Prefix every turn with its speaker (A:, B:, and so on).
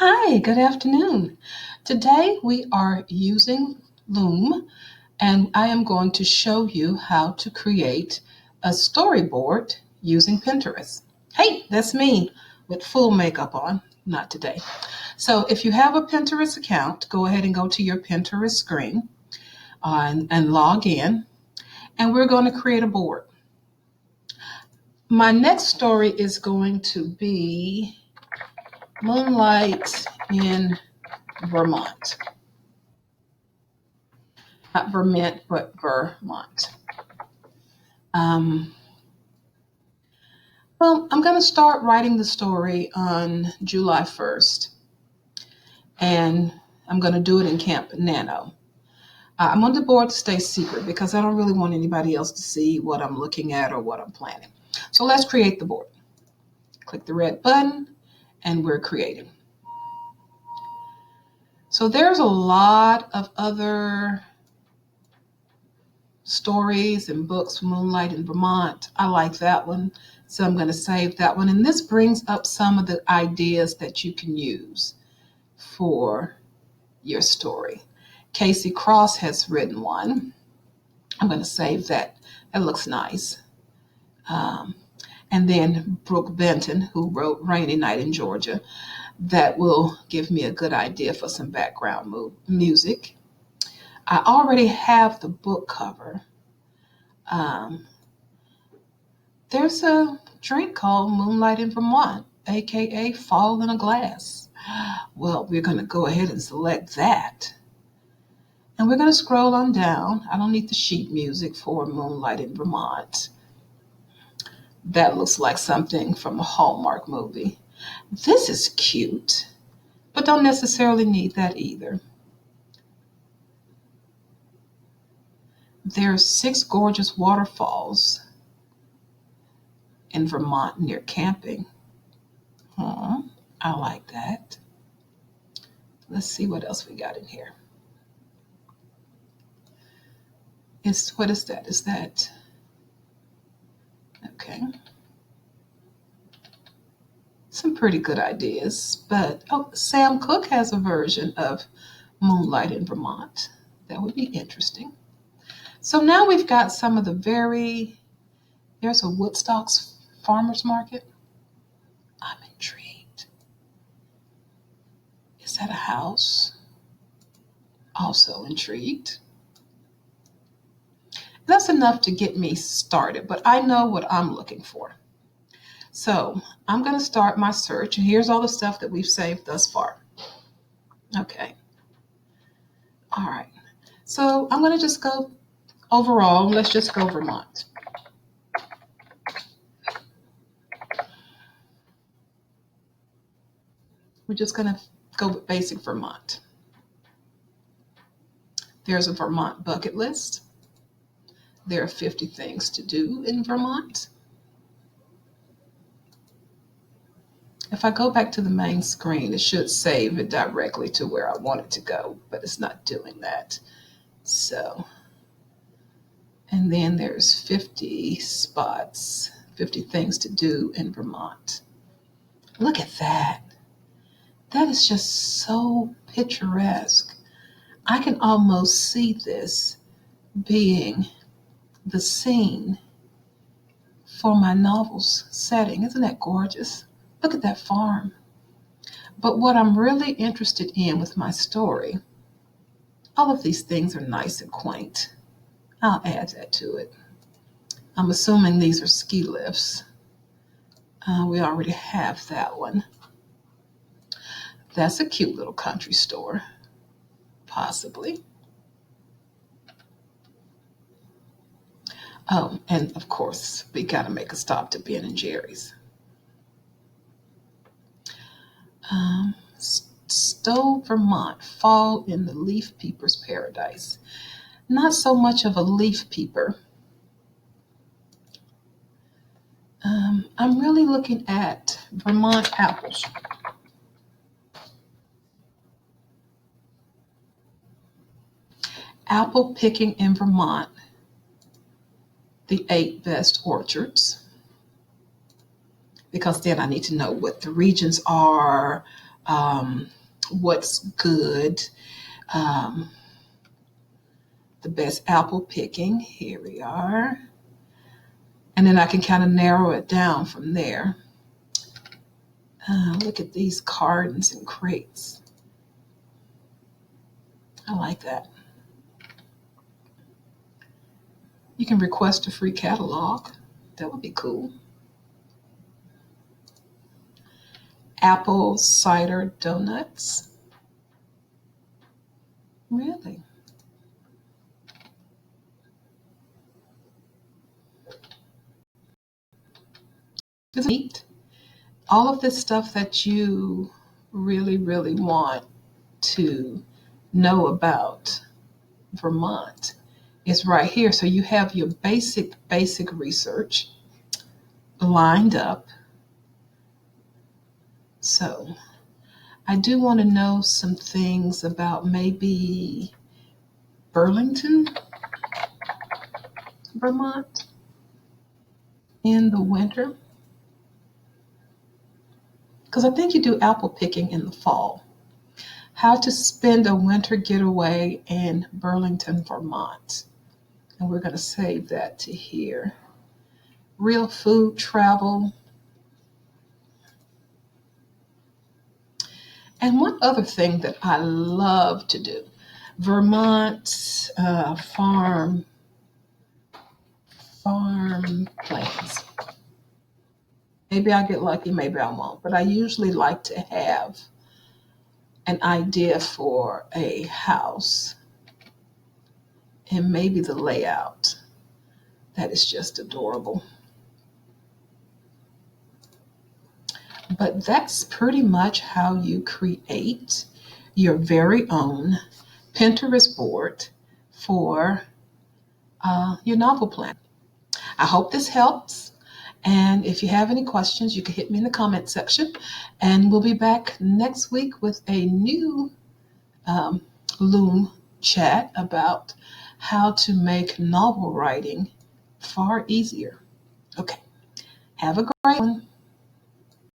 A: Hi, good afternoon. Today we are using Loom and I am going to show you how to create a storyboard using Pinterest. Hey, that's me with full makeup on, not today. So if you have a Pinterest account, go ahead and go to your Pinterest screen and log in and we're going to create a board. My next story is going to be Moonlight in Vermont. Not Vermont, but Vermont. Um, well, I'm going to start writing the story on July 1st, and I'm going to do it in Camp Nano. I'm on the board to stay secret because I don't really want anybody else to see what I'm looking at or what I'm planning. So let's create the board. Click the red button, and we're creating. So there's a lot of other stories and books, Moonlight in Vermont. I like that one, so I'm going to save that one. And this brings up some of the ideas that you can use for your story. Casey Cross has written one. I'm going to save that. That looks nice. Um, and then Brooke Benton, who wrote Rainy Night in Georgia. That will give me a good idea for some background music. I already have the book cover. Um, There's a drink called Moonlight in Vermont, aka Fall in a Glass. Well, we're going to go ahead and select that. And we're going to scroll on down. I don't need the sheet music for Moonlight in Vermont. That looks like something from a Hallmark movie. This is cute, but don't necessarily need that either. There's 6 gorgeous waterfalls in Vermont near camping. I like that. Let's see what else we got in here. What is that? Is that okay? Some pretty good ideas, but Sam Cooke has a version of Moonlight in Vermont. That would be interesting. So now we've got some of the there's a Woodstock's farmers market. I'm intrigued. Is that a house? Also intrigued. That's enough to get me started, but I know what I'm looking for. So I'm going to start my search, and here's all the stuff that we've saved thus far. Okay. All right. So I'm going to just go overall. Let's just go Vermont. We're just going to go with basic Vermont. There's a Vermont bucket list. There are 50 things to do in Vermont. If I go back to the main screen, it should save it directly to where I want it to go, but it's not doing that. So, and then there's 50 spots, 50 things to do in Vermont. Look at that. That is just so picturesque. I can almost see this being the scene for my novel's setting. Isn't that gorgeous? Look at that farm. But what I'm really interested in with my story, all of these things are nice and quaint. I'll add that to it. I'm assuming these are ski lifts. We already have that one. That's a cute little country store, possibly. Oh, and of course, we got to make a stop to Ben and Jerry's. Stowe, Vermont, fall in the leaf peeper's paradise. Not so much of a leaf peeper. I'm really looking at Vermont apples. Apple picking in Vermont, the 8 best orchards, because then I need to know what the regions are, what's good, um, the best apple picking. Here we are. And then I can kind of narrow it down from there. Look at these cartons and crates. I like that. You can request a free catalog. That would be cool. Apple cider donuts. Really? It's neat. All of this stuff that you really, really want to know about Vermont is right here. So you have your basic research lined up. So I do want to know some things about maybe Burlington, Vermont in the winter. Because I think you do apple picking in the fall. How to spend a winter getaway in Burlington, Vermont. And we're going to save that to here. Real food travel. And one other thing that I love to do, Vermont farm plans. Maybe I'll get lucky, maybe I won't. But I usually like to have an idea for a house and maybe the layout. That is just adorable. But that's pretty much how you create your very own Pinterest board for your novel plan. I hope this helps. And if you have any questions, you can hit me in the comment section. And we'll be back next week with a new Loom chat about how to make novel writing far easier. Okay, have a great one.